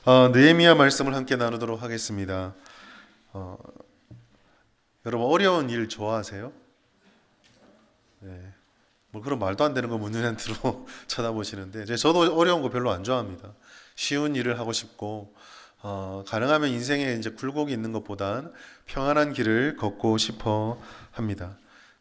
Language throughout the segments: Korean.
느헤미야 말씀을 함께 나누도록 하겠습니다. 어, 여러분 어려운 일 좋아하세요? 네. 뭐 그런 말도 안 되는 거 문연한테로 쳐다보시는데 저도 어려운 거 별로 안 좋아합니다. 쉬운 일을 하고 싶고 가능하면 인생에 이제 굴곡이 있는 것보단 평안한 길을 걷고 싶어 합니다.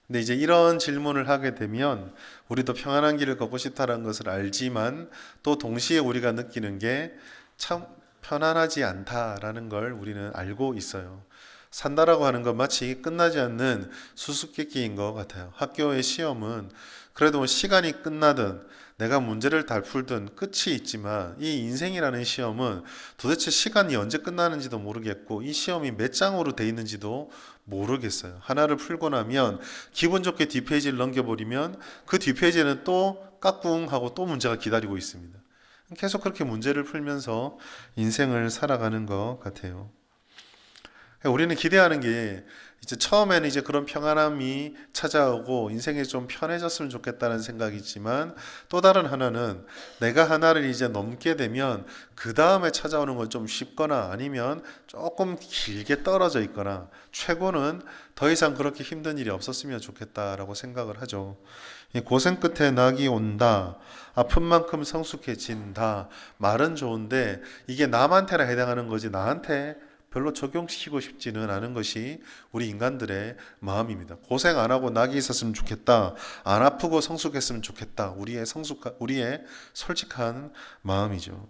근데 이제 이런 질문을 하게 되면 우리도 평안한 길을 걷고 싶다는 것을 알지만 또 동시에 우리가 느끼는 게 참 편안하지 않다라는 걸 우리는 알고 있어요. 산다라고 하는 건 마치 끝나지 않는 수수께끼인 것 같아요. 학교의 시험은 그래도 뭐 시간이 끝나든 내가 문제를 잘 풀든 끝이 있지만 이 인생이라는 시험은 도대체 시간이 언제 끝나는지도 모르겠고 이 시험이 몇 장으로 돼 있는지도 모르겠어요. 하나를 풀고 나면 기분 좋게 뒷페이지를 넘겨버리면 그 뒷페이지에는 또 까꿍 하고 또 문제가 기다리고 있습니다. 계속 그렇게 문제를 풀면서 인생을 살아가는 것 같아요. 우리는 기대하는 게 이제 처음에는 이제 그런 평안함이 찾아오고 인생이 좀 편해졌으면 좋겠다는 생각이지만 또 다른 하나는 내가 하나를 이제 넘게 되면 그 다음에 찾아오는 건 좀 쉽거나 아니면 조금 길게 떨어져 있거나 최고는 더 이상 그렇게 힘든 일이 없었으면 좋겠다라고 생각을 하죠. 고생 끝에 낙이 온다. 아픈 만큼 성숙해진다. 말은 좋은데 이게 남한테나 해당하는 거지 나한테 별로 적용시키고 싶지는 않은 것이 우리 인간들의 마음입니다. 고생 안 하고 낙이 있었으면 좋겠다. 안 아프고 성숙했으면 좋겠다. 우리의 솔직한 마음이죠.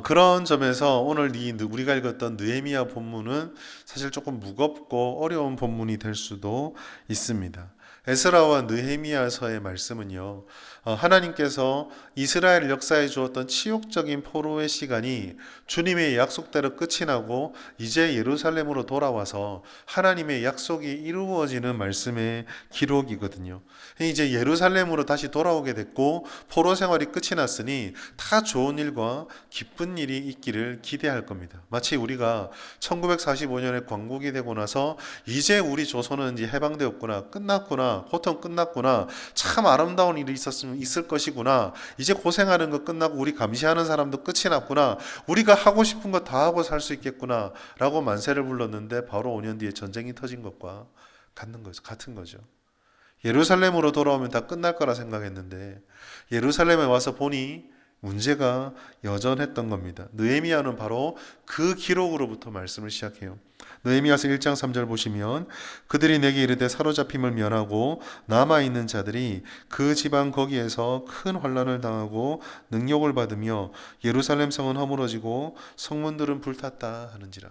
그런 점에서 오늘 우리가 읽었던 느헤미야 본문은 사실 조금 무겁고 어려운 본문이 될 수도 있습니다. 에스라와 느헤미야서의 말씀은요, 하나님께서 이스라엘 역사에 주었던 치욕적인 포로의 시간이 주님의 약속대로 끝이 나고 이제 예루살렘으로 돌아와서 하나님의 약속이 이루어지는 말씀의 기록이거든요. 이제 예루살렘으로 다시 돌아오게 됐고 포로 생활이 끝이 났으니 다 좋은 일과 기쁜 일이 있기를 기대할 겁니다. 마치 우리가 1945년에 광복이 되고 나서 이제 우리 조선은 이제 해방되었구나, 끝났구나, 고통 끝났구나, 참 아름다운 일이 있을 것이구나, 이제 고생하는 거 끝나고 우리 감시하는 사람도 끝이 났구나, 우리가 하고 싶은 거 다 하고 살 수 있겠구나 라고 만세를 불렀는데 바로 5년 뒤에 전쟁이 터진 것과 같은 거죠. 예루살렘으로 돌아오면 다 끝날 거라 생각했는데 예루살렘에 와서 보니 문제가 여전했던 겁니다. 느헤미야는 바로 그 기록으로부터 말씀을 시작해요. 느헤미야서 1장 3절 보시면 그들이 내게 이르되 사로잡힘을 면하고 남아있는 자들이 그 지방 거기에서 큰 환난을 당하고 능욕을 받으며 예루살렘 성은 허물어지고 성문들은 불탔다 하는지라.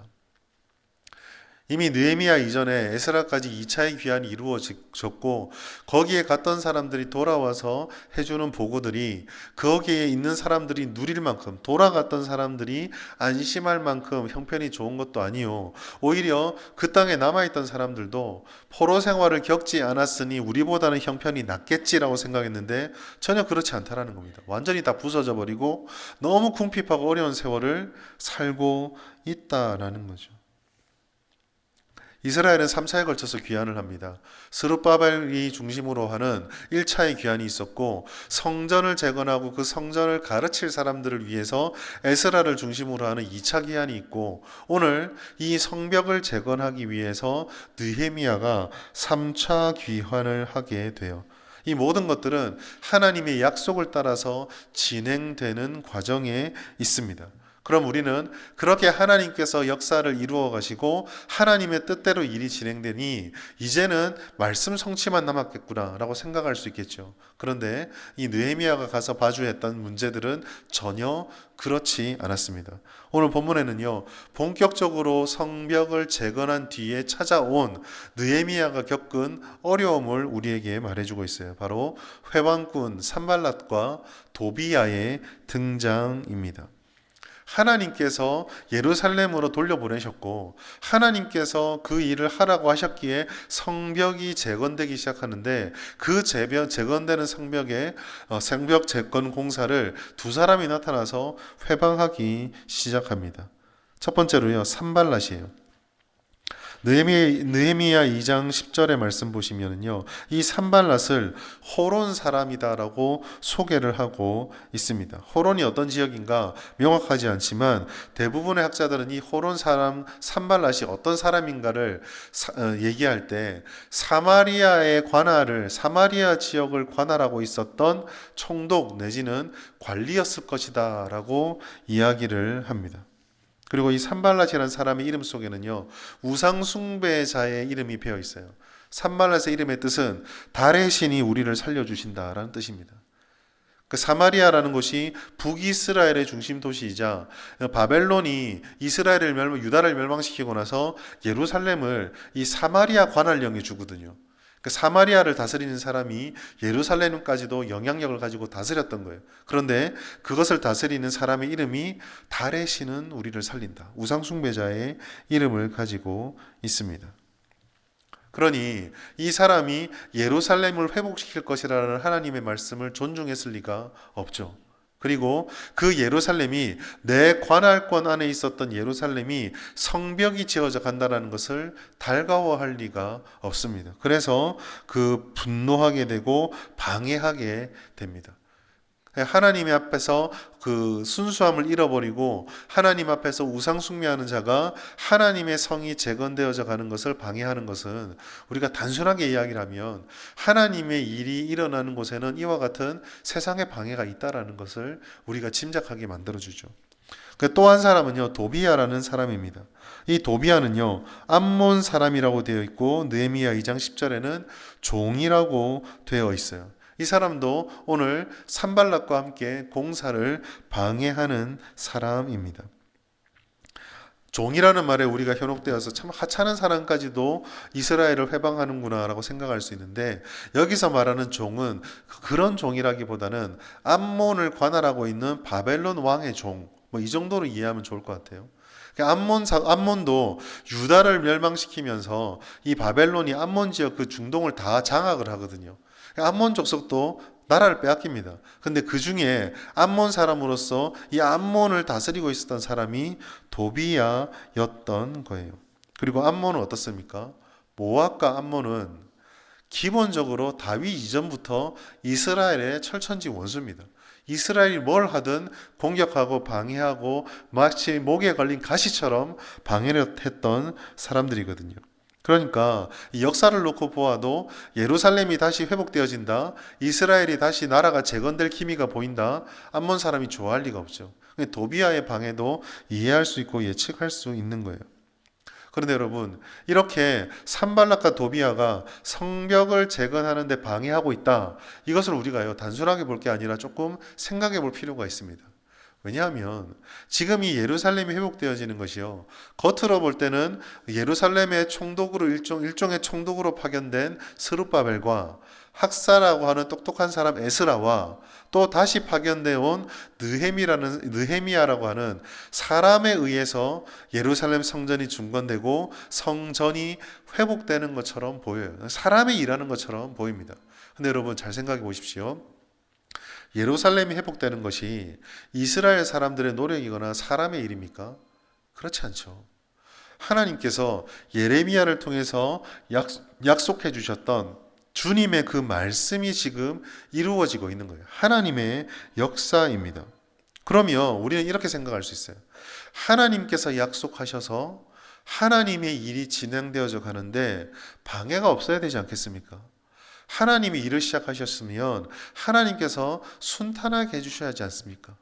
이미 느헤미야 이전에 에스라까지 2차의 귀환이 이루어졌고 거기에 갔던 사람들이 돌아와서 해주는 보고들이 거기에 있는 사람들이 누릴 만큼 돌아갔던 사람들이 안심할 만큼 형편이 좋은 것도 아니요. 오히려 그 땅에 남아있던 사람들도 포로 생활을 겪지 않았으니 우리보다는 형편이 낫겠지라고 생각했는데 전혀 그렇지 않다라는 겁니다. 완전히 다 부서져 버리고 너무 궁핍하고 어려운 세월을 살고 있다라는 거죠. 이스라엘은 3차에 걸쳐서 귀환을 합니다. 스룹바벨이 중심으로 하는 1차의 귀환이 있었고 성전을 재건하고 그 성전을 가르칠 사람들을 위해서 에스라를 중심으로 하는 2차 귀환이 있고 오늘 이 성벽을 재건하기 위해서 느헤미야가 3차 귀환을 하게 돼요. 이 모든 것들은 하나님의 약속을 따라서 진행되는 과정에 있습니다. 그럼 우리는 그렇게 하나님께서 역사를 이루어 가시고 하나님의 뜻대로 일이 진행되니 이제는 말씀 성취만 남았겠구나라고 생각할 수 있겠죠. 그런데 이 느헤미야가 가서 봐주했던 문제들은 전혀 그렇지 않았습니다. 오늘 본문에는요, 본격적으로 성벽을 재건한 뒤에 찾아온 느헤미야가 겪은 어려움을 우리에게 말해주고 있어요. 바로 회왕군 산발랏과 도비야의 등장입니다. 하나님께서 예루살렘으로 돌려보내셨고 하나님께서 그 일을 하라고 하셨기에 성벽이 재건되기 시작하는데 그 재건되는 성벽 재건 공사를 두 사람이 나타나서 회방하기 시작합니다. 첫 번째로요, 산발랏이에요. 느헤미야 2장 10절의 말씀 보시면요, 이 산발랏을 호론 사람이다라고 소개를 하고 있습니다. 호론이 어떤 지역인가 명확하지 않지만 대부분의 학자들은 이 호론 사람 산발랏이 어떤 사람인가를 얘기할 때 사마리아 지역을 관할하고 있었던 총독 내지는 관리였을 것이다라고 이야기를 합니다. 그리고 이 산발랏이라는 사람의 이름 속에는요, 우상 숭배자의 이름이 배어 있어요. 산발랏의 이름의 뜻은 달의 신이 우리를 살려주신다라는 뜻입니다. 그 사마리아라는 곳이 북이스라엘의 중심 도시이자 바벨론이 유다를 멸망시키고 나서 예루살렘을 이 사마리아 관할령에 주거든요. 그 사마리아를 다스리는 사람이 예루살렘까지도 영향력을 가지고 다스렸던 거예요. 그런데 그것을 다스리는 사람의 이름이 달의 신은 우리를 살린다, 우상숭배자의 이름을 가지고 있습니다. 그러니 이 사람이 예루살렘을 회복시킬 것이라는 하나님의 말씀을 존중했을 리가 없죠. 그리고 그 예루살렘이 내 관할권 안에 있었던 예루살렘이 성벽이 지어져 간다는 것을 달가워할 리가 없습니다. 그래서 그 분노하게 되고 방해하게 됩니다. 하나님 앞에서 그 순수함을 잃어버리고 하나님 앞에서 우상 숭배하는 자가 하나님의 성이 재건되어져 가는 것을 방해하는 것은, 우리가 단순하게 이야기를 하면 하나님의 일이 일어나는 곳에는 이와 같은 세상의 방해가 있다라는 것을 우리가 짐작하게 만들어주죠. 또 한 사람은요, 도비야라는 사람입니다. 이 도비야는요, 암몬 사람이라고 되어 있고 느헤미야 2장 10절에는 종이라고 되어 있어요. 이 사람도 오늘 산발랏과 함께 공사를 방해하는 사람입니다. 종이라는 말에 우리가 현혹되어서 참 하찮은 사람까지도 이스라엘을 회방하는구나 라고 생각할 수 있는데, 여기서 말하는 종은 그런 종이라기보다는 암몬을 관할하고 있는 바벨론 왕의 종, 이 정도로 이해하면 좋을 것 같아요. 암몬도 유다를 멸망시키면서 이 바벨론이 암몬 지역 그 중동을 다 장악을 하거든요. 암몬 족속도 나라를 빼앗깁니다. 근데 그 중에 암몬 사람으로서 이 암몬을 다스리고 있었던 사람이 도비야였던 거예요. 그리고 암몬은 어떻습니까? 모압과 암몬은 기본적으로 다윗 이전부터 이스라엘의 철천지 원수입니다. 이스라엘이 뭘 하든 공격하고 방해하고 마치 목에 걸린 가시처럼 방해를 했던 사람들이거든요. 그러니까 이 역사를 놓고 보아도 예루살렘이 다시 회복되어진다, 이스라엘이 다시 나라가 재건될 기미가 보인다, 암몬 사람이 좋아할 리가 없죠. 도비야의 방해도 이해할 수 있고 예측할 수 있는 거예요. 그런데 여러분, 이렇게 산발랏과 도비야가 성벽을 재건하는 데 방해하고 있다, 이것을 우리가요 단순하게 볼 게 아니라 조금 생각해 볼 필요가 있습니다. 왜냐하면 지금 이 예루살렘이 회복되어지는 것이요, 겉으로 볼 때는 예루살렘의 총독으로 일종의 총독으로 파견된 스룹바벨과 학사라고 하는 똑똑한 사람 에스라와 또 다시 파견되어 온 느헤미야라고 하는 사람에 의해서 예루살렘 성전이 중건되고 성전이 회복되는 것처럼 보여요. 사람이 일하는 것처럼 보입니다. 근데 여러분 잘 생각해 보십시오. 예루살렘이 회복되는 것이 이스라엘 사람들의 노력이거나 사람의 일입니까? 그렇지 않죠. 하나님께서 예레미야를 통해서 약속해 주셨던 주님의 그 말씀이 지금 이루어지고 있는 거예요. 하나님의 역사입니다. 그러면 우리는 이렇게 생각할 수 있어요. 하나님께서 약속하셔서 하나님의 일이 진행되어져 가는데 방해가 없어야 되지 않겠습니까? 하나님이 일을 시작하셨으면 하나님께서 순탄하게 해주셔야 하지 않습니까?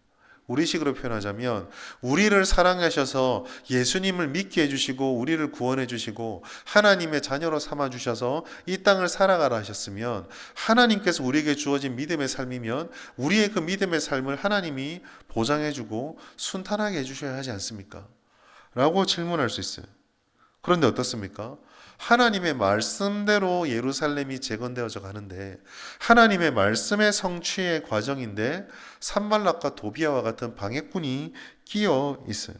우리식으로 표현하자면 우리를 사랑하셔서 예수님을 믿게 해주시고 우리를 구원해 주시고 하나님의 자녀로 삼아주셔서 이 땅을 살아가라 하셨으면, 하나님께서 우리에게 주어진 믿음의 삶이면 우리의 그 믿음의 삶을 하나님이 보장해주고 순탄하게 해주셔야 하지 않습니까? 라고 질문할 수 있어요. 그런데 어떻습니까? 하나님의 말씀대로 예루살렘이 재건되어져 가는데, 하나님의 말씀의 성취의 과정인데 산발랏과 도비야와 같은 방해꾼이 끼어 있어요.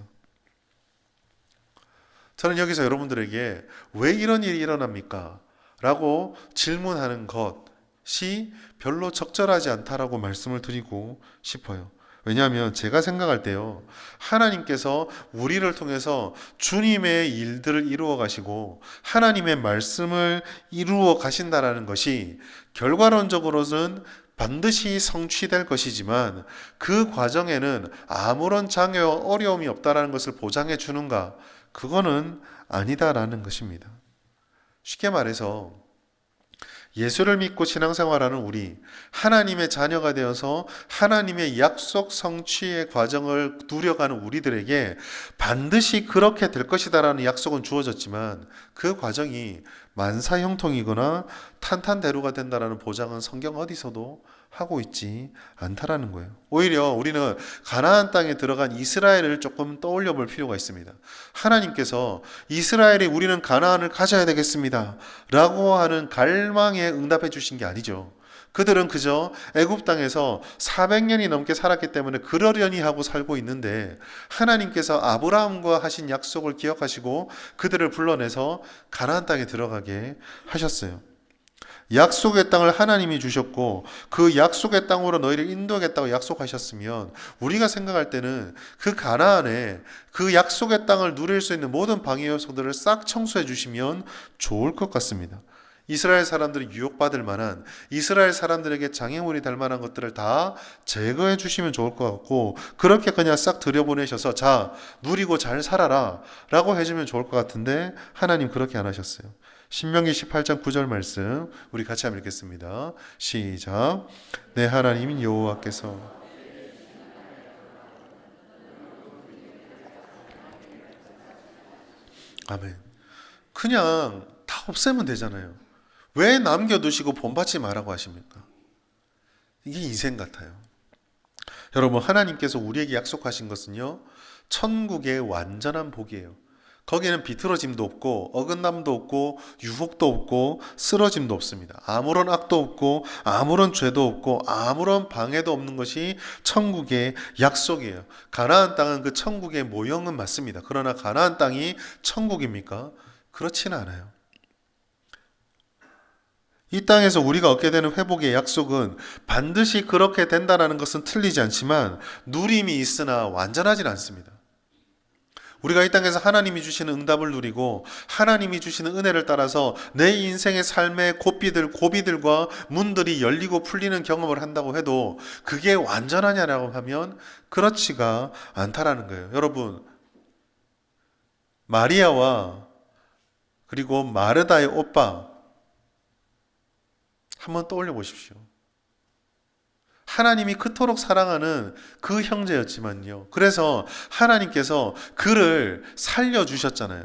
저는 여기서 여러분들에게 왜 이런 일이 일어납니까? 라고 질문하는 것이 별로 적절하지 않다라고 말씀을 드리고 싶어요. 왜냐하면 제가 생각할 때요, 하나님께서 우리를 통해서 주님의 일들을 이루어 가시고 하나님의 말씀을 이루어 가신다라는 것이 결과론적으로는 반드시 성취될 것이지만 그 과정에는 아무런 장애와 어려움이 없다라는 것을 보장해 주는가? 그거는 아니다라는 것입니다. 쉽게 말해서 예수를 믿고 신앙생활하는 우리, 하나님의 자녀가 되어서 하나님의 약속 성취의 과정을 누려가는 우리들에게 반드시 그렇게 될 것이다라는 약속은 주어졌지만 그 과정이 만사형통이거나 탄탄대로가 된다라는 보장은 성경 어디서도 하고 있지 않다라는 거예요. 오히려 우리는 가나안 땅에 들어간 이스라엘을 조금 떠올려 볼 필요가 있습니다. 하나님께서 이스라엘이 우리는 가나안을 가져야 되겠습니다 라고 하는 갈망에 응답해 주신 게 아니죠. 그들은 그저 애굽 땅에서 400년이 넘게 살았기 때문에 그러려니 하고 살고 있는데 하나님께서 아브라함과 하신 약속을 기억하시고 그들을 불러내서 가나안 땅에 들어가게 하셨어요. 약속의 땅을 하나님이 주셨고 그 약속의 땅으로 너희를 인도하겠다고 약속하셨으면 우리가 생각할 때는 그 가나안에 그 약속의 땅을 누릴 수 있는 모든 방해 요소들을 싹 청소해 주시면 좋을 것 같습니다. 이스라엘 사람들이 유혹받을 만한, 이스라엘 사람들에게 장애물이 될 만한 것들을 다 제거해 주시면 좋을 것 같고, 그렇게 그냥 싹 들여보내셔서 자, 누리고 잘 살아라 라고 해주면 좋을 것 같은데 하나님 그렇게 안 하셨어요. 신명기 18장 9절 말씀 우리 같이 한번 읽겠습니다. 시작. 내 하나님인 여호와께서 아멘. 그냥 다 없애면 되잖아요. 왜 남겨두시고 본받지 말라고 하십니까? 이게 인생 같아요. 여러분, 하나님께서 우리에게 약속하신 것은요, 천국의 완전한 복이에요. 거기에는 비틀어짐도 없고 어긋남도 없고 유혹도 없고 쓰러짐도 없습니다. 아무런 악도 없고 아무런 죄도 없고 아무런 방해도 없는 것이 천국의 약속이에요. 가나안 땅은 그 천국의 모형은 맞습니다. 그러나 가나안 땅이 천국입니까? 그렇지는 않아요. 이 땅에서 우리가 얻게 되는 회복의 약속은 반드시 그렇게 된다는 것은 틀리지 않지만 누림이 있으나 완전하진 않습니다. 우리가 이 땅에서 하나님이 주시는 응답을 누리고 하나님이 주시는 은혜를 따라서 내 인생의 삶의 고비들과 문들이 열리고 풀리는 경험을 한다고 해도 그게 완전하냐라고 하면 그렇지가 않다라는 거예요. 여러분, 마리아와 그리고 마르다의 오빠 한번 떠올려 보십시오. 하나님이 그토록 사랑하는 그 형제였지만요. 그래서 하나님께서 그를 살려주셨잖아요.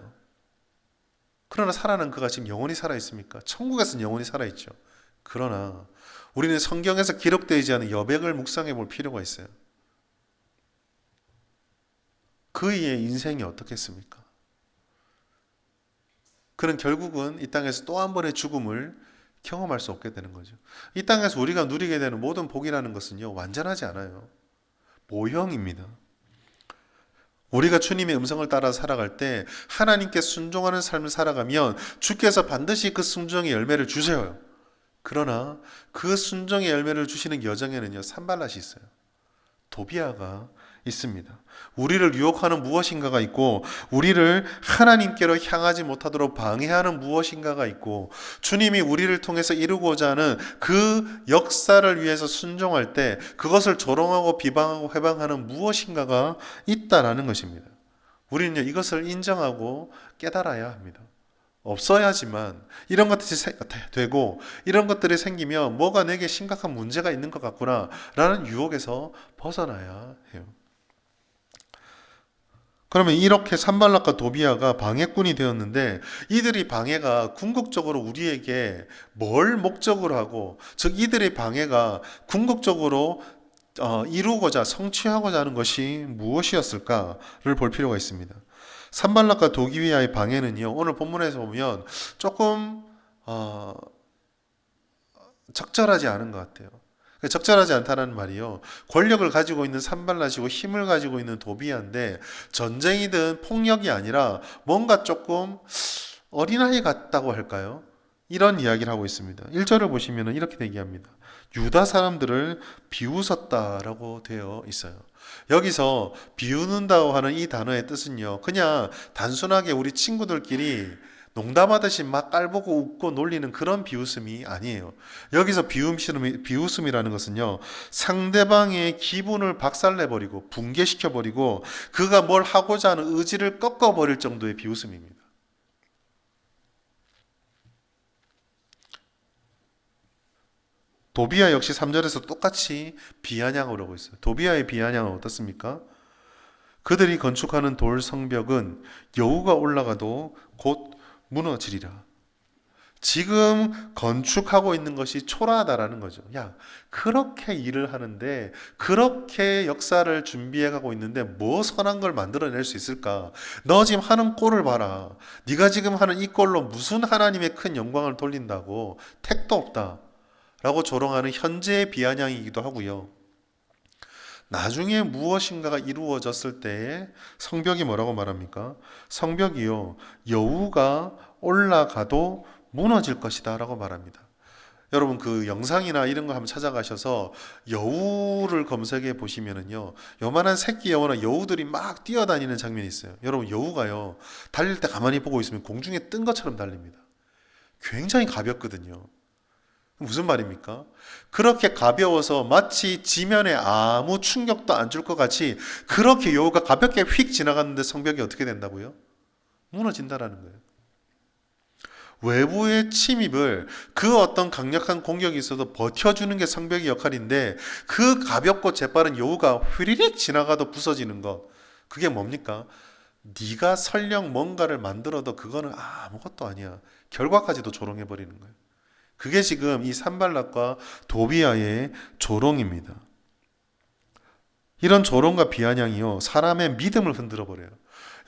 그러나 살아난 그가 지금 영원히 살아있습니까? 천국에서는 영원히 살아있죠. 그러나 우리는 성경에서 기록되지 않은 여백을 묵상해 볼 필요가 있어요. 그의 인생이 어떻겠습니까? 그는 결국은 이 땅에서 또 한 번의 죽음을 경험할 수 없게 되는 거죠. 이 땅에서 우리가 누리게 되는 모든 복이라는 것은요, 완전하지 않아요. 모형입니다. 우리가 주님의 음성을 따라 살아갈 때 하나님께 순종하는 삶을 살아가면 주께서 반드시 그 순종의 열매를 주세요. 그러나 그 순종의 열매를 주시는 여정에는요, 산발랏이 있어요. 도비아가 있습니다. 우리를 유혹하는 무엇인가가 있고 우리를 하나님께로 향하지 못하도록 방해하는 무엇인가가 있고 주님이 우리를 통해서 이루고자 하는 그 역사를 위해서 순종할 때 그것을 조롱하고 비방하고 회방하는 무엇인가가 있다라는 것입니다. 우리는 이것을 인정하고 깨달아야 합니다. 없어야지만 이런 것들이 되고 이런 것들이 생기면 뭐가 내게 심각한 문제가 있는 것 같구나 라는 유혹에서 벗어나야 해요. 그러면 이렇게 산발락과 도비아가 방해꾼이 되었는데 이들의 방해가 궁극적으로 우리에게 뭘 목적으로 하고 즉 이들의 방해가 궁극적으로 이루고자 성취하고자 하는 것이 무엇이었을까를 볼 필요가 있습니다. 산발락과 도비아의 방해는요, 오늘 본문에서 보면 조금 적절하지 않은 것 같아요. 적절하지 않다는 말이요, 권력을 가지고 있는 산발랏이고 힘을 가지고 있는 도비아인데 전쟁이든 폭력이 아니라 뭔가 조금 어린아이 같다고 할까요? 이런 이야기를 하고 있습니다. 1절을 보시면 이렇게 얘기합니다. 유다 사람들을 비웃었다라고 되어 있어요. 여기서 비웃는다고 하는 이 단어의 뜻은요, 그냥 단순하게 우리 친구들끼리 농담하듯이 막 깔보고 웃고 놀리는 그런 비웃음이 아니에요. 여기서 비웃음이라는 것은요, 상대방의 기분을 박살내버리고 붕괴시켜버리고 그가 뭘 하고자 하는 의지를 꺾어버릴 정도의 비웃음입니다. 도비아 역시 3절에서 똑같이 비아냥을 하고 있어요. 도비아의 비아냥은 어떻습니까? 그들이 건축하는 돌 성벽은 여우가 올라가도 곧 무너지리라. 지금 건축하고 있는 것이 초라하다라는 거죠. 야, 그렇게 일을 하는데, 그렇게 역사를 준비해 가고 있는데 뭐 선한 걸 만들어낼 수 있을까? 너 지금 하는 꼴을 봐라. 네가 지금 하는 이 꼴로 무슨 하나님의 큰 영광을 돌린다고? 택도 없다. 라고 조롱하는 현재의 비아냥이기도 하고요. 나중에 무엇인가가 이루어졌을 때에 성벽이 뭐라고 말합니까? 성벽이요, 여우가 올라가도 무너질 것이다 라고 말합니다. 여러분 그 영상이나 이런 거 한번 찾아가셔서 여우를 검색해 보시면은요, 요만한 새끼 여우나 여우들이 막 뛰어다니는 장면이 있어요. 여러분 여우가요, 달릴 때 가만히 보고 있으면 공중에 뜬 것처럼 달립니다. 굉장히 가볍거든요. 무슨 말입니까? 그렇게 가벼워서 마치 지면에 아무 충격도 안 줄 것 같이 그렇게 여우가 가볍게 휙 지나갔는데 성벽이 어떻게 된다고요? 무너진다라는 거예요. 외부의 침입을, 그 어떤 강력한 공격이 있어도 버텨주는 게 성벽의 역할인데, 그 가볍고 재빠른 여우가 휘리릭 지나가도 부서지는 것, 그게 뭡니까? 네가 설령 뭔가를 만들어도 그거는 아무것도 아니야. 결과까지도 조롱해버리는 거예요. 그게 지금 이 산발락과 도비아의 조롱입니다. 이런 조롱과 비아냥이요, 사람의 믿음을 흔들어 버려요.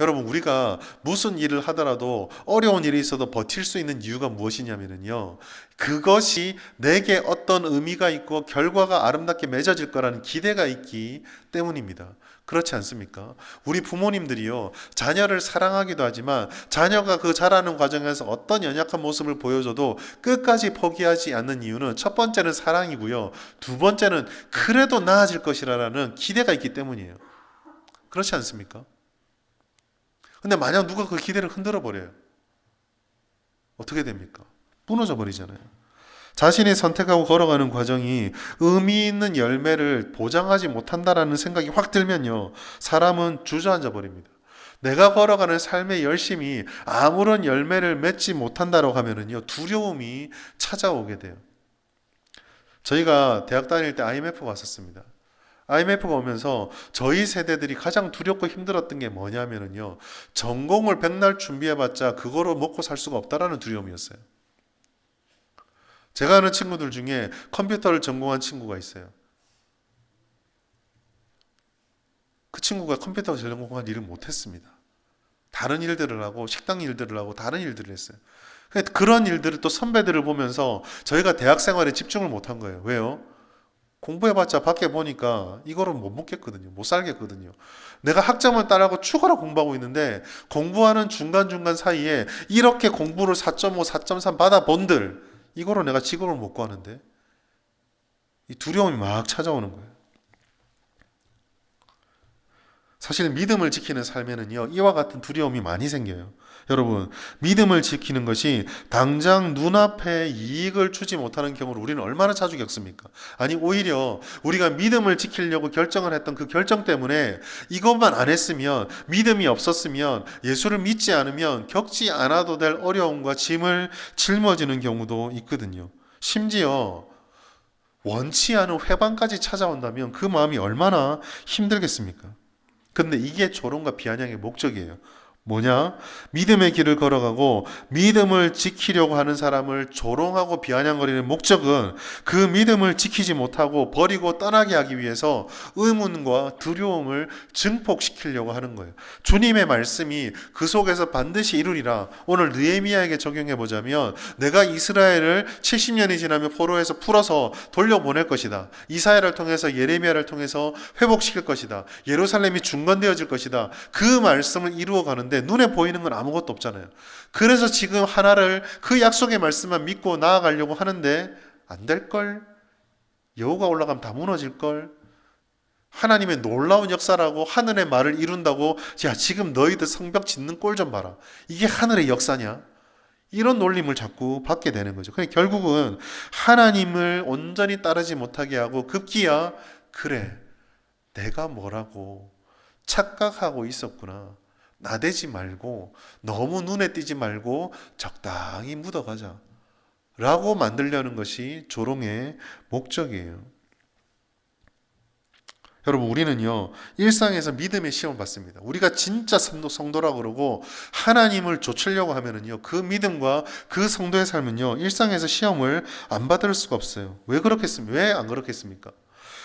여러분 우리가 무슨 일을 하더라도 어려운 일이 있어도 버틸 수 있는 이유가 무엇이냐면요, 그것이 내게 어떤 의미가 있고 결과가 아름답게 맺어질 거라는 기대가 있기 때문입니다. 그렇지 않습니까? 우리 부모님들이요, 자녀를 사랑하기도 하지만 자녀가 그 자라는 과정에서 어떤 연약한 모습을 보여줘도 끝까지 포기하지 않는 이유는 첫 번째는 사랑이고요, 두 번째는 그래도 나아질 것이라는 기대가 있기 때문이에요. 그렇지 않습니까? 근데 만약 누가 그 기대를 흔들어 버려요, 어떻게 됩니까? 무너져 버리잖아요. 자신이 선택하고 걸어가는 과정이 의미 있는 열매를 보장하지 못한다라는 생각이 확 들면요, 사람은 주저앉아 버립니다. 내가 걸어가는 삶의 열심이 아무런 열매를 맺지 못한다고 하면은요, 두려움이 찾아오게 돼요. 저희가 대학 다닐 때 IMF가 왔었습니다. IMF가 오면서 저희 세대들이 가장 두렵고 힘들었던 게 뭐냐면요, 전공을 백날 준비해봤자 그거로 먹고 살 수가 없다라는 두려움이었어요. 제가 아는 친구들 중에 컴퓨터를 전공한 친구가 있어요. 그 친구가 컴퓨터 전공한 일을 못했습니다. 다른 일들을 하고 식당 일들을 하고 다른 일들을 했어요. 그런 일들을 또 선배들을 보면서 저희가 대학 생활에 집중을 못한 거예요. 왜요? 공부해봤자 밖에 보니까 이거를 못 먹겠거든요. 못 살겠거든요. 내가 학점을 따라고 죽어라 공부하고 있는데, 공부하는 중간중간 사이에 이렇게 공부를 4.5, 4.3 받아본들, 이거로 내가 직업을 못 구하는데, 이 두려움이 막 찾아오는 거예요. 사실 믿음을 지키는 삶에는요, 이와 같은 두려움이 많이 생겨요. 여러분, 믿음을 지키는 것이 당장 눈앞에 이익을 주지 못하는 경우를 우리는 얼마나 자주 겪습니까? 아니, 오히려 우리가 믿음을 지키려고 결정을 했던 그 결정 때문에 이것만 안 했으면, 믿음이 없었으면, 예수를 믿지 않으면 겪지 않아도 될 어려움과 짐을 짊어지는 경우도 있거든요. 심지어 원치 않은 회방까지 찾아온다면 그 마음이 얼마나 힘들겠습니까? 근데 이게 조롱과 비아냥의 목적이에요. 뭐냐? 믿음의 길을 걸어가고 믿음을 지키려고 하는 사람을 조롱하고 비아냥거리는 목적은 그 믿음을 지키지 못하고 버리고 떠나게 하기 위해서 의문과 두려움을 증폭시키려고 하는 거예요. 주님의 말씀이 그 속에서 반드시 이루리라. 오늘 느헤미야에게 적용해 보자면, 내가 이스라엘을 70년이 지나면 포로에서 풀어서 돌려보낼 것이다. 이사야를 통해서, 예레미야를 통해서 회복시킬 것이다. 예루살렘이 중건되어질 것이다. 그 말씀을 이루어가는 눈에 보이는 건 아무것도 없잖아요. 그래서 지금 하나를, 그 약속의 말씀만 믿고 나아가려고 하는데 안 될걸? 여우가 올라가면 다 무너질걸? 하나님의 놀라운 역사라고 하늘의 말을 이룬다고 야 지금 너희들 성벽 짓는 꼴 좀 봐라. 이게 하늘의 역사냐? 이런 놀림을 자꾸 받게 되는 거죠. 그러니까 결국은 하나님을 온전히 따르지 못하게 하고 급기야 그래 내가 뭐라고 착각하고 있었구나. 나대지 말고 너무 눈에 띄지 말고 적당히 묻어가자 라고 만들려는 것이 조롱의 목적이에요. 여러분 우리는요 일상에서 믿음의 시험을 받습니다. 우리가 진짜 성도라고 그러고 하나님을 좇으려고 하면은요 그 믿음과 그 성도의 삶은요 일상에서 시험을 안 받을 수가 없어요. 왜 그렇겠습니까? 왜 안 그렇겠습니까?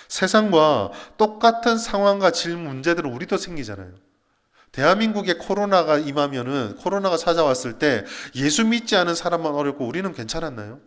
세상과 똑같은 상황과 질 문제들은 우리도 생기잖아요. 대한민국에 코로나가 찾아왔을 때 예수 믿지 않은 사람만 어렵고 우리는 괜찮았나요?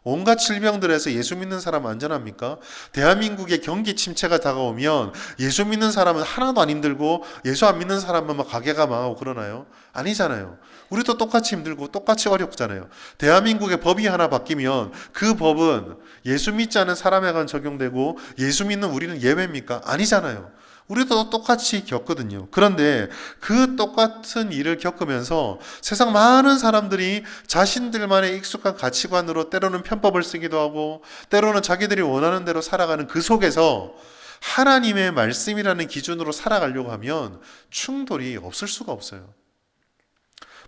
온갖 질병들에서 예수 믿는 사람 안전합니까? 대한민국에 경기 침체가 다가오면 예수 믿는 사람은 하나도 안 힘들고 예수 안 믿는 사람만 막 가게가 망하고 그러나요? 아니잖아요. 우리도 똑같이 힘들고 똑같이 어렵잖아요. 대한민국의 법이 하나 바뀌면 그 법은 예수 믿지 않은 사람에게만 적용되고 예수 믿는 우리는 예외입니까? 아니잖아요. 우리도 똑같이 겪거든요. 그런데 그 똑같은 일을 겪으면서 세상 많은 사람들이 자신들만의 익숙한 가치관으로 때로는 편법을 쓰기도 하고 때로는 자기들이 원하는 대로 살아가는 그 속에서 하나님의 말씀이라는 기준으로 살아가려고 하면 충돌이 없을 수가 없어요.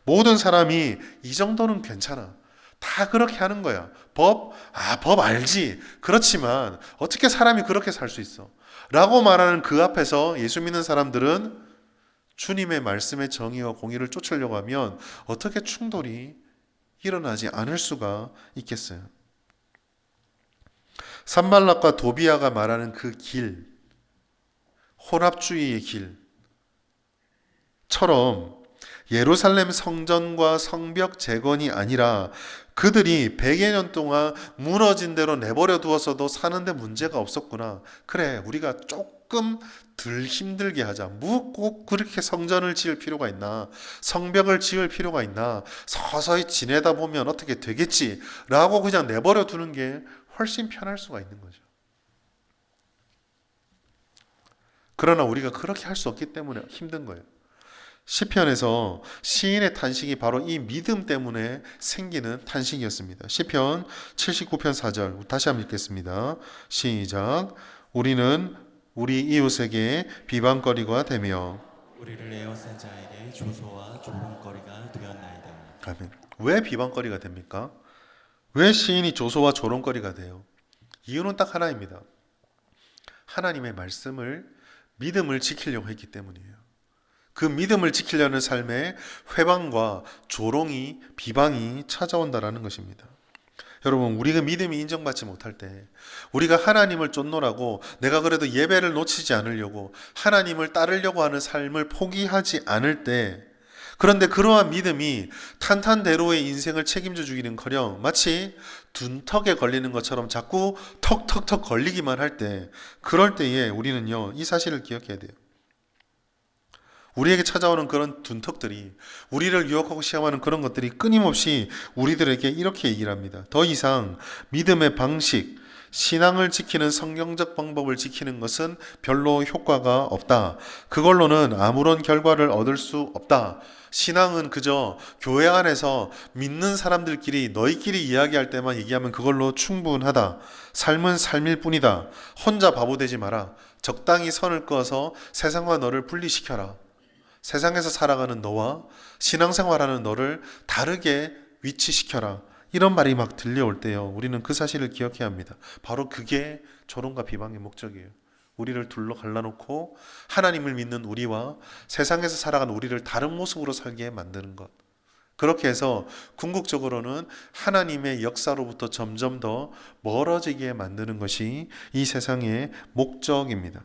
모든 사람이 이 정도는 괜찮아. 다 그렇게 하는 거야. 법 알지. 그렇지만 어떻게 사람이 그렇게 살 수 있어? 라고 말하는 그 앞에서 예수 믿는 사람들은 주님의 말씀의 정의와 공의를 쫓으려고 하면 어떻게 충돌이 일어나지 않을 수가 있겠어요? 산발락과 도비아가 말하는 그 길, 혼합주의의 길처럼 예루살렘 성전과 성벽 재건이 아니라 그들이 100여 년 동안 무너진 대로 내버려 두었어도 사는데 문제가 없었구나. 그래, 우리가 조금 덜 힘들게 하자. 뭐 꼭 그렇게 성전을 지을 필요가 있나? 성벽을 지을 필요가 있나? 서서히 지내다 보면 어떻게 되겠지? 라고 그냥 내버려 두는 게 훨씬 편할 수가 있는 거죠. 그러나 우리가 그렇게 할 수 없기 때문에 힘든 거예요. 시편에서 시인의 탄식이 바로 이 믿음 때문에 생기는 탄식이었습니다. 시편 79편 4절 다시 한번 읽겠습니다. 시작. 우리는 우리 이웃에게 비방거리가 되며 우리를 에워싼 자에게 조소와 조롱거리가 되었나이다. 아멘. 왜 비방거리가 됩니까? 왜 시인이 조소와 조롱거리가 돼요? 이유는 딱 하나입니다. 하나님의 말씀을 믿음을 지키려고 했기 때문이에요. 그 믿음을 지키려는 삶에 회방과 조롱이 비방이 찾아온다라는 것입니다. 여러분 우리가 믿음이 인정받지 못할 때 우리가 하나님을 쫓노라고 내가 그래도 예배를 놓치지 않으려고 하나님을 따르려고 하는 삶을 포기하지 않을 때 그런데 그러한 믿음이 탄탄대로의 인생을 책임져 주기는커녕 마치 둔턱에 걸리는 것처럼 자꾸 턱턱턱 걸리기만 할 때 그럴 때에 우리는요 이 사실을 기억해야 돼요. 우리에게 찾아오는 그런 둔턱들이 우리를 유혹하고 시험하는 그런 것들이 끊임없이 우리들에게 이렇게 얘기를 합니다. 더 이상 믿음의 방식, 신앙을 지키는 성경적 방법을 지키는 것은 별로 효과가 없다. 그걸로는 아무런 결과를 얻을 수 없다. 신앙은 그저 교회 안에서 믿는 사람들끼리 너희끼리 이야기할 때만 얘기하면 그걸로 충분하다. 삶은 삶일 뿐이다. 혼자 바보 되지 마라. 적당히 선을 그어서 세상과 너를 분리시켜라. 세상에서 살아가는 너와 신앙생활하는 너를 다르게 위치시켜라. 이런 말이 막 들려올 때요. 우리는 그 사실을 기억해야 합니다. 바로 그게 조롱과 비방의 목적이에요. 우리를 둘러 갈라놓고 하나님을 믿는 우리와 세상에서 살아가는 우리를 다른 모습으로 살게 만드는 것. 그렇게 해서 궁극적으로는 하나님의 역사로부터 점점 더 멀어지게 만드는 것이 이 세상의 목적입니다.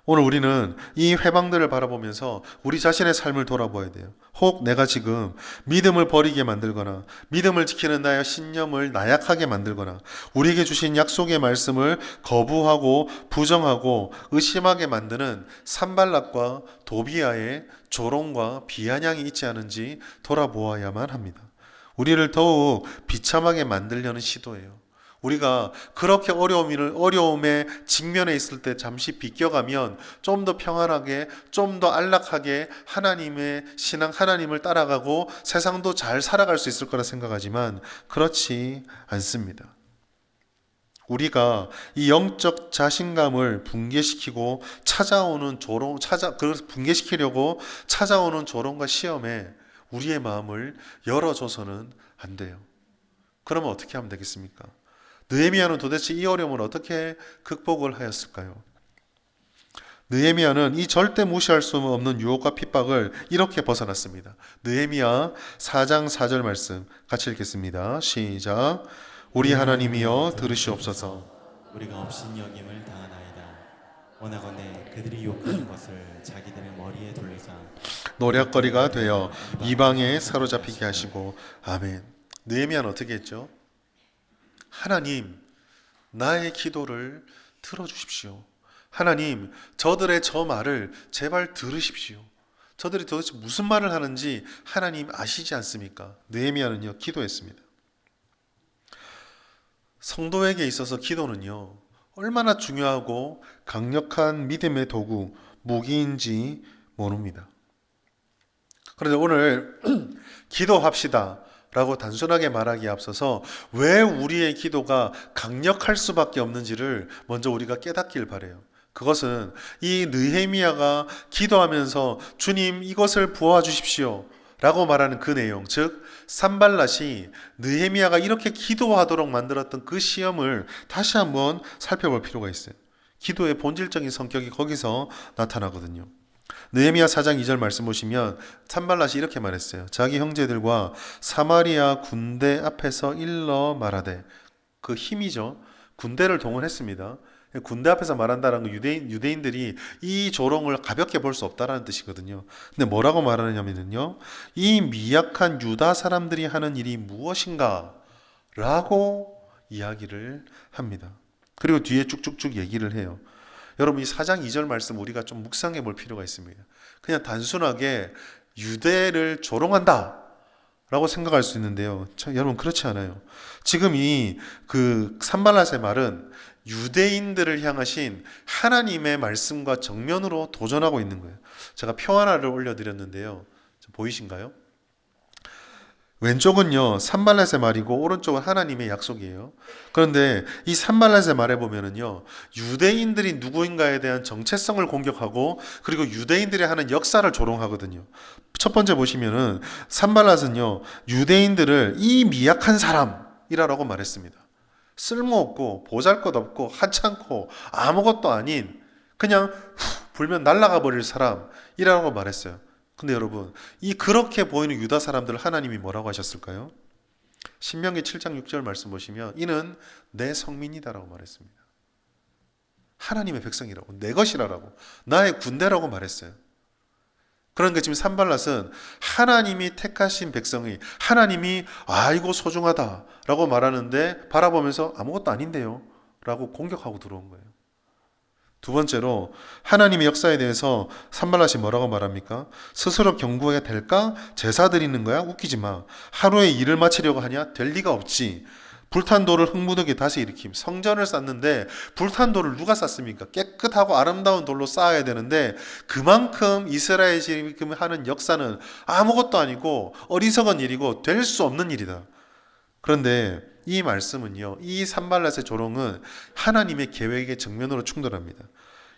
오늘 우리는 이 회방들을 바라보면서 우리 자신의 삶을 돌아보아야 돼요. 혹 내가 지금 믿음을 버리게 만들거나 믿음을 지키는 나의 신념을 나약하게 만들거나 우리에게 주신 약속의 말씀을 거부하고 부정하고 의심하게 만드는 산발락과 도비아의 조롱과 비아냥이 있지 않은지 돌아보아야만 합니다. 우리를 더욱 비참하게 만들려는 시도예요. 우리가 그렇게 어려움에 직면해 있을 때 잠시 비껴가면 좀 더 평안하게, 좀 더 안락하게 하나님의 신앙, 하나님을 따라가고 세상도 잘 살아갈 수 있을 거라 생각하지만 그렇지 않습니다. 우리가 이 영적 자신감을 붕괴시키고 붕괴시키려고 찾아오는 조롱과 시험에 우리의 마음을 열어줘서는 안 돼요. 그러면 어떻게 하면 되겠습니까? 느헤미야는 도대체 이 어려움을 어떻게 극복을 하였을까요? 느헤미야는 이 절대 무시할 수 없는 유혹과 핍박을 이렇게 벗어났습니다. 느헤미야 4장 4절 말씀 같이 읽겠습니다. 시작. 우리 하나님이여 들으시옵소서. 우리가 업신여김을 당하나이다. 원하건대 그들이 욕하는 것을 자기들의 머리에 돌리사 노략거리가 되어 이방에 사로잡히게 하시고. 아멘. 느헤미야는 어떻게 했죠? 하나님, 나의 기도를 들어주십시오. 하나님, 저들의 저 말을 제발 들으십시오. 저들이 도대체 무슨 말을 하는지 하나님 아시지 않습니까? 느헤미야는요, 기도했습니다. 성도에게 있어서 기도는요, 얼마나 중요하고 강력한 믿음의 도구, 무기인지 모릅니다. 그런데 오늘 기도합시다 라고 단순하게 말하기에 앞서서 왜 우리의 기도가 강력할 수밖에 없는지를 먼저 우리가 깨닫길 바라요. 그것은 이 느헤미야가 기도하면서 주님 이것을 보아주십시오 라고 말하는 그 내용, 즉 산발랏이 느헤미야가 이렇게 기도하도록 만들었던 그 시험을 다시 한번 살펴볼 필요가 있어요. 기도의 본질적인 성격이 거기서 나타나거든요. 느헤미야 4장 2절 말씀 보시면 산발랏이 이렇게 말했어요. 자기 형제들과 사마리아 군대 앞에서 일러 말하되, 그 힘이죠. 군대를 동원했습니다. 군대 앞에서 말한다는 건 유대인들이 이 조롱을 가볍게 볼 수 없다라는 뜻이거든요. 근데 뭐라고 말하느냐면요, 이 미약한 유다 사람들이 하는 일이 무엇인가 라고 이야기를 합니다. 그리고 뒤에 쭉쭉쭉 얘기를 해요. 여러분, 이 4장 2절 말씀 우리가 좀 묵상해 볼 필요가 있습니다. 그냥 단순하게 유대를 조롱한다 라고 생각할 수 있는데요. 여러분, 그렇지 않아요. 지금 그 산발랏의 말은 유대인들을 향하신 하나님의 말씀과 정면으로 도전하고 있는 거예요. 제가 표 하나를 올려드렸는데요. 보이신가요? 왼쪽은요 산발랏의 말이고 오른쪽은 하나님의 약속이에요. 그런데 이 산발랏의 말에 보면은요, 유대인들이 누구인가에 대한 정체성을 공격하고 그리고 유대인들이 하는 역사를 조롱하거든요. 첫 번째 보시면은 산발랏은요, 유대인들을 이 미약한 사람이라고 말했습니다. 쓸모없고 보잘것없고 하찮고 아무것도 아닌 그냥 불면 날아가 버릴 사람이라고 말했어요. 근데 여러분, 그렇게 보이는 유다 사람들을 하나님이 뭐라고 하셨을까요? 신명기 7장 6절 말씀 보시면 이는 내 성민이다라고 말했습니다. 하나님의 백성이라고, 내 것이라고, 나의 군대라고 말했어요. 그러니까 지금 산발랏은 하나님이 택하신 백성이, 하나님이 아이고 소중하다라고 말하는데 바라보면서 아무것도 아닌데요 라고 공격하고 들어온 거예요. 두 번째로 하나님의 역사에 대해서 산발랏이 뭐라고 말합니까? 스스로 경고해야 될까? 제사 드리는 거야? 웃기지 마. 하루에 일을 마치려고 하냐? 될 리가 없지. 불탄 돌을 흙무더기에 다시 일으킴. 성전을 쌓는데 불탄 돌을 누가 쌓습니까? 깨끗하고 아름다운 돌로 쌓아야 되는데 그만큼 이스라엘이 지금 하는 역사는 아무것도 아니고 어리석은 일이고 될 수 없는 일이다. 그런데 이 말씀은요, 이 산발랏의 조롱은 하나님의 계획의 정면으로 충돌합니다.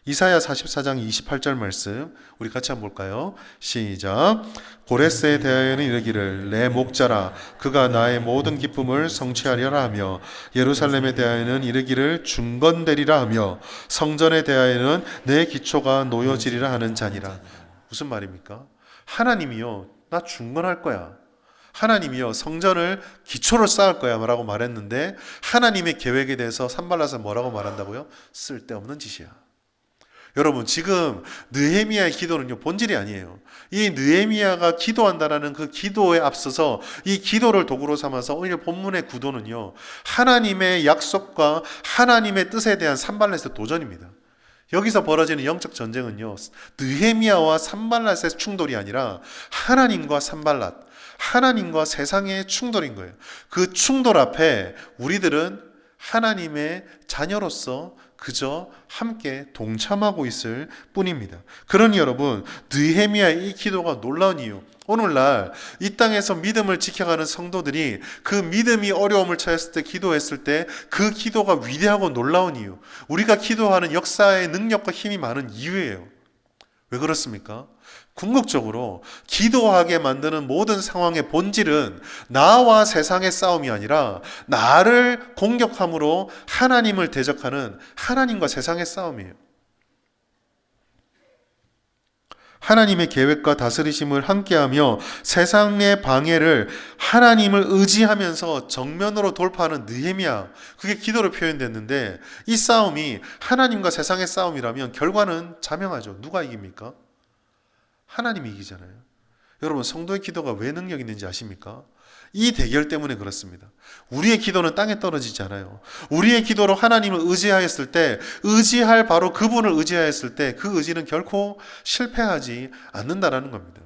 이사야 44장 28절 말씀 우리 같이 한번 볼까요? 시작. 고레스에 대하여는 이르기를 내 목자라 그가 나의 모든 기쁨을 성취하려라 하며, 예루살렘에 대하여는 이르기를 중건되리라 하며, 성전에 대하여는 내 기초가 놓여지리라 하는 자니라. 무슨 말입니까? 하나님이요, 나 중건할 거야. 하나님이요, 성전을 기초를 쌓을 거야 라고 말했는데 하나님의 계획에 대해서 산발랏은 뭐라고 말한다고요? 쓸데없는 짓이야. 여러분, 지금 느헤미야의 기도는요, 본질이 아니에요. 이 느헤미야가 기도한다라는 그 기도에 앞서서 이 기도를 도구로 삼아서 오늘 본문의 구도는요, 하나님의 약속과 하나님의 뜻에 대한 산발랏의 도전입니다. 여기서 벌어지는 영적 전쟁은요, 느헤미야와 산발랏의 충돌이 아니라 하나님과 산발랏, 하나님과 세상의 충돌인 거예요. 그 충돌 앞에 우리들은 하나님의 자녀로서 그저 함께 동참하고 있을 뿐입니다. 그러니 여러분, 느헤미야의 이 기도가 놀라운 이유, 오늘날 이 땅에서 믿음을 지켜가는 성도들이 그 믿음이 어려움을 처했을 때 기도했을 때 그 기도가 위대하고 놀라운 이유, 우리가 기도하는 역사의 능력과 힘이 많은 이유예요. 왜 그렇습니까? 궁극적으로 기도하게 만드는 모든 상황의 본질은 나와 세상의 싸움이 아니라 나를 공격함으로 하나님을 대적하는 하나님과 세상의 싸움이에요. 하나님의 계획과 다스리심을 함께하며 세상의 방해를 하나님을 의지하면서 정면으로 돌파하는 느헤미야, 그게 기도로 표현됐는데, 이 싸움이 하나님과 세상의 싸움이라면 결과는 자명하죠. 누가 이깁니까? 하나님이 이기잖아요. 여러분, 성도의 기도가 왜 능력 있는지 아십니까? 이 대결 때문에 그렇습니다. 우리의 기도는 땅에 떨어지지 않아요. 우리의 기도로 하나님을 의지하였을 때, 의지할 바로 그분을 의지하였을 때 그 의지는 결코 실패하지 않는다라는 겁니다.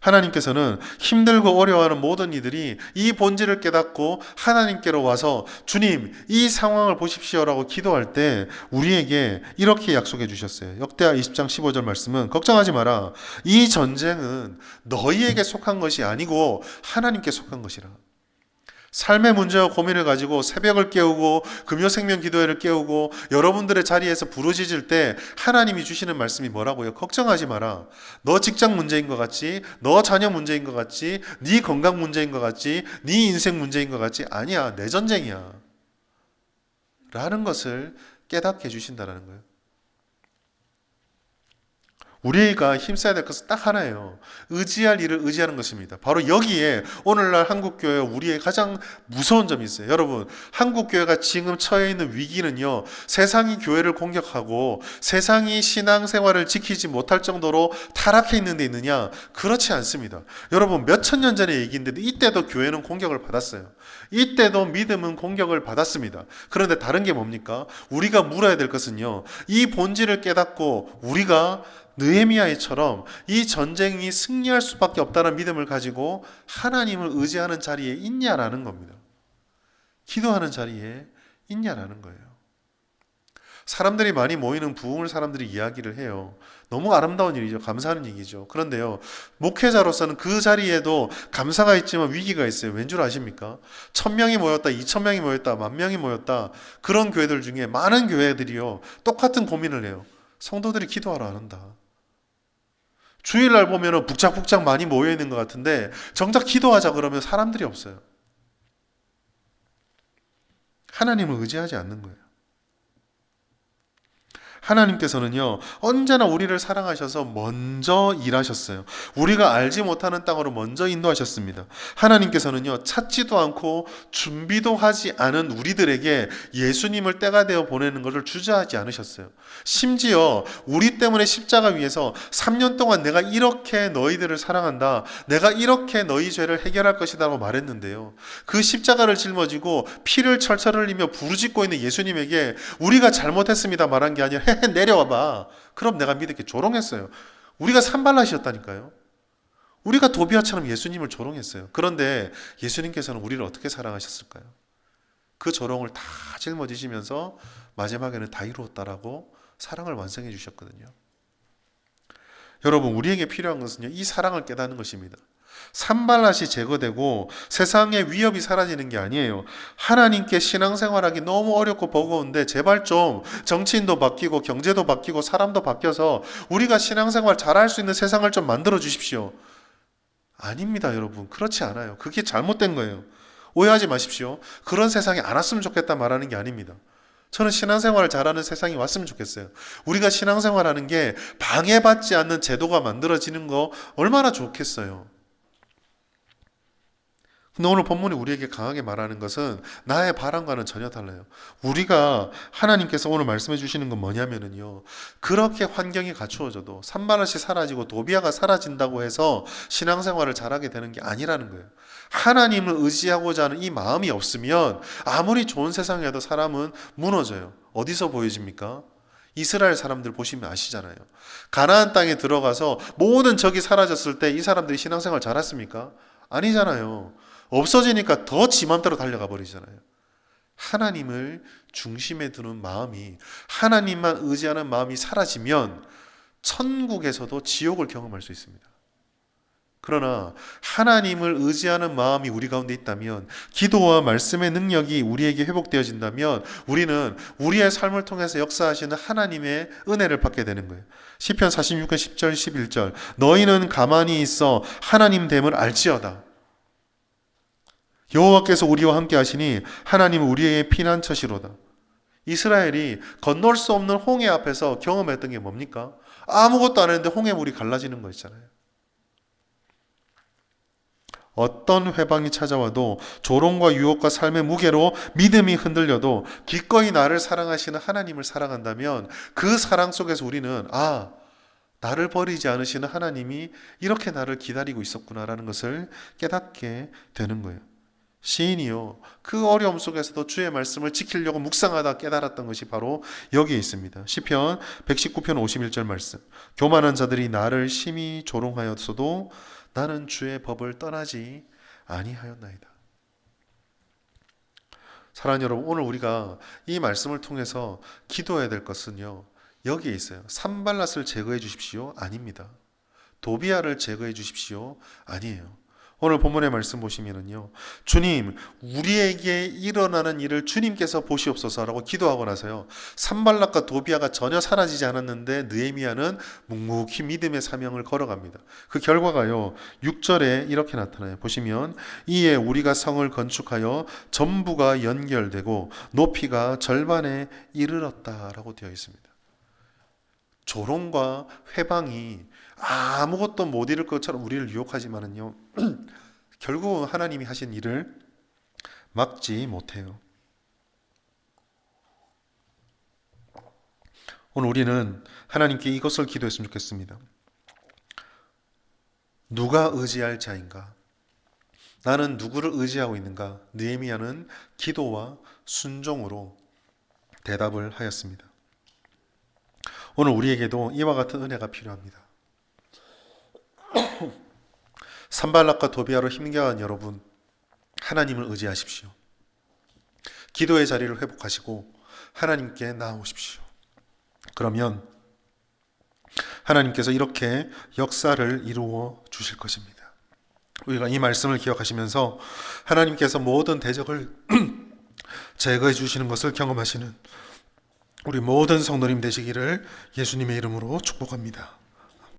하나님께서는 힘들고 어려워하는 모든 이들이 이 본질을 깨닫고 하나님께로 와서 주님, 이 상황을 보십시오라고 기도할 때 우리에게 이렇게 약속해 주셨어요. 역대하 20장 15절 말씀은 걱정하지 마라. 이 전쟁은 너희에게 속한 것이 아니고 하나님께 속한 것이라. 삶의 문제와 고민을 가지고 새벽을 깨우고 금요생명 기도회를 깨우고 여러분들의 자리에서 부르짖을 때 하나님이 주시는 말씀이 뭐라고요? 걱정하지 마라. 너 직장 문제인 것 같지? 너 자녀 문제인 것 같지? 네 건강 문제인 것 같지? 네 인생 문제인 것 같지? 아니야, 내 전쟁이야 라는 것을 깨닫게 해주신다는 거예요. 우리가 힘써야 될 것은 딱 하나예요. 의지할 일을 의지하는 것입니다. 바로 여기에 오늘날 한국교회 우리의 가장 무서운 점이 있어요. 여러분, 한국교회가 지금 처해 있는 위기는요, 세상이 교회를 공격하고 세상이 신앙생활을 지키지 못할 정도로 타락해 있는 데 있느냐? 그렇지 않습니다. 여러분, 몇천 년 전의 얘기인데도 이때도 교회는 공격을 받았어요. 이때도 믿음은 공격을 받았습니다. 그런데 다른 게 뭡니까? 우리가 물어야 될 것은요, 이 본질을 깨닫고 우리가 느헤미야처럼 이 전쟁이 승리할 수밖에 없다는 믿음을 가지고 하나님을 의지하는 자리에 있냐라는 겁니다. 기도하는 자리에 있냐라는 거예요. 사람들이 많이 모이는 부흥을 사람들이 이야기를 해요. 너무 아름다운 일이죠. 감사하는 얘기죠. 그런데요, 목회자로서는 그 자리에도 감사가 있지만 위기가 있어요. 왠 줄 아십니까? 1000명이 모였다, 2000명이 모였다, 10,000명이 모였다. 그런 교회들 중에 많은 교회들이요, 똑같은 고민을 해요. 성도들이 기도하러 안 한다. 주일날 보면 북적북적 많이 모여있는 것 같은데 정작 기도하자 그러면 사람들이 없어요. 하나님을 의지하지 않는 거예요. 하나님께서는요, 언제나 우리를 사랑하셔서 먼저 일하셨어요. 우리가 알지 못하는 땅으로 먼저 인도하셨습니다. 하나님께서는요, 찾지도 않고 준비도 하지 않은 우리들에게 예수님을 때가 되어 보내는 것을 주저하지 않으셨어요. 심지어 우리 때문에 십자가 위에서 3년 동안 내가 이렇게 너희들을 사랑한다, 내가 이렇게 너희 죄를 해결할 것이다 라고 말했는데요, 그 십자가를 짊어지고 피를 철철 흘리며 부르짖고 있는 예수님에게 우리가 잘못했습니다 말한 게 아니라 내려와봐, 그럼 내가 믿을게, 조롱했어요. 우리가 산발라시였다니까요. 우리가 도비아처럼 예수님을 조롱했어요. 그런데 예수님께서는 우리를 어떻게 사랑하셨을까요? 그 조롱을 다 짊어지시면서 마지막에는 다 이루었다라고 사랑을 완성해 주셨거든요. 여러분, 우리에게 필요한 것은요, 이 사랑을 깨닫는 것입니다. 산발랏이 제거되고 세상의 위협이 사라지는 게 아니에요. 하나님께 신앙생활하기 너무 어렵고 버거운데 제발 좀 정치인도 바뀌고 경제도 바뀌고 사람도 바뀌어서 우리가 신앙생활 잘할 수 있는 세상을 좀 만들어 주십시오. 아닙니다, 여러분. 그렇지 않아요. 그게 잘못된 거예요. 오해하지 마십시오. 그런 세상이 안 왔으면 좋겠다 말하는 게 아닙니다. 저는 신앙생활을 잘하는 세상이 왔으면 좋겠어요. 우리가 신앙생활하는 게 방해받지 않는 제도가 만들어지는 거 얼마나 좋겠어요. 근데 오늘 본문이 우리에게 강하게 말하는 것은 나의 바람과는 전혀 달라요. 우리가, 하나님께서 오늘 말씀해 주시는 건 뭐냐면요, 그렇게 환경이 갖추어져도 산발랏이 사라지고 도비아가 사라진다고 해서 신앙생활을 잘하게 되는 게 아니라는 거예요. 하나님을 의지하고자 하는 이 마음이 없으면 아무리 좋은 세상이라도 사람은 무너져요. 어디서 보여집니까? 이스라엘 사람들 보시면 아시잖아요. 가나안 땅에 들어가서 모든 적이 사라졌을 때 이 사람들이 신앙생활 잘했습니까? 아니잖아요. 없어지니까 더 지 맘대로 달려가 버리잖아요. 하나님을 중심에 두는 마음이, 하나님만 의지하는 마음이 사라지면 천국에서도 지옥을 경험할 수 있습니다. 그러나 하나님을 의지하는 마음이 우리 가운데 있다면, 기도와 말씀의 능력이 우리에게 회복되어진다면 우리는 우리의 삶을 통해서 역사하시는 하나님의 은혜를 받게 되는 거예요. 시편 46편 10절 11절 너희는 가만히 있어 하나님 됨을 알지어다. 여호와께서 우리와 함께 하시니 하나님은 우리의 피난처시로다. 이스라엘이 건널 수 없는 홍해 앞에서 경험했던 게 뭡니까? 아무것도 안 했는데 홍해물이 갈라지는 거 있잖아요. 어떤 회방이 찾아와도, 조롱과 유혹과 삶의 무게로 믿음이 흔들려도 기꺼이 나를 사랑하시는 하나님을 사랑한다면 그 사랑 속에서 우리는 나를 버리지 않으시는 하나님이 이렇게 나를 기다리고 있었구나라는 것을 깨닫게 되는 거예요. 시인이요, 그 어려움 속에서도 주의 말씀을 지키려고 묵상하다 깨달았던 것이 바로 여기에 있습니다. 시편 119편 51절 말씀. 교만한 자들이 나를 심히 조롱하였어도 나는 주의 법을 떠나지 아니하였나이다. 사랑하는 여러분, 오늘 우리가 이 말씀을 통해서 기도해야 될 것은요, 여기에 있어요. 산발랏을 제거해 주십시오? 아닙니다. 도비아를 제거해 주십시오? 아니에요. 오늘 본문의 말씀 보시면은요, 주님, 우리에게 일어나는 일을 주님께서 보시옵소서라고 기도하고 나서요, 산발락과 도비아가 전혀 사라지지 않았는데 느헤미야는 묵묵히 믿음의 사명을 걸어갑니다. 그 결과가요, 6절에 이렇게 나타나요. 보시면 이에 우리가 성을 건축하여 전부가 연결되고 높이가 절반에 이르렀다라고 되어 있습니다. 조롱과 회방이 아무것도 못 이룰 것처럼 우리를 유혹하지만은요, 결국은 하나님이 하신 일을 막지 못해요. 오늘 우리는 하나님께 이것을 기도했으면 좋겠습니다. 누가 의지할 자인가? 나는 누구를 의지하고 있는가? 느헤미야는 기도와 순종으로 대답을 하였습니다. 오늘 우리에게도 이와 같은 은혜가 필요합니다. 산발락과 도비아로 힘겨운 여러분, 하나님을 의지하십시오. 기도의 자리를 회복하시고 하나님께 나아오십시오. 그러면 하나님께서 이렇게 역사를 이루어 주실 것입니다. 우리가 이 말씀을 기억하시면서 하나님께서 모든 대적을 제거해 주시는 것을 경험하시는 우리 모든 성도님 되시기를 예수님의 이름으로 축복합니다.